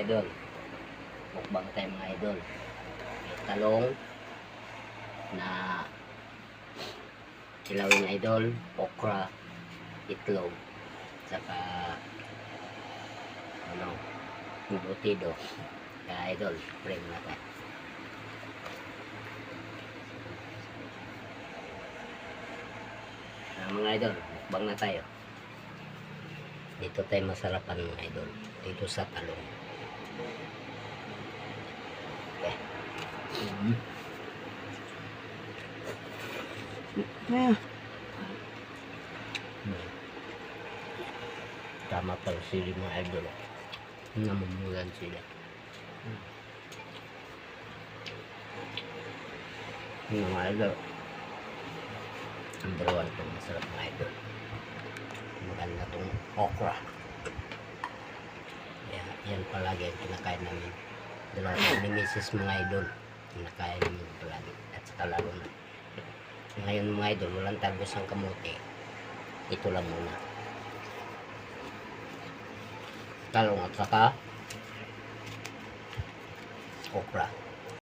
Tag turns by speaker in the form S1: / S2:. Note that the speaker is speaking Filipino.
S1: idol. Mukbang tayo mga idol. May talong na kilawin idol, okra, itlog, saka embutido. Kaya idol, frame na tayo. Mga idol, mukbang na tayo. Dito tayo masarapan mga idol. Dito sa talong. Okay. Tama pala sila mga idol. Namumulan sila. Mga idol. Ang dalawa itong masarap mga idol. Maganda itong okra. Yan palagi ang kinakain namin. Dalawa ni Mrs. mga idol. Kinakain namin palagi. At saka lalo na. Ngayon mga idol, walang tagos ang kamote. Ito lang muna. Talong at saka okra.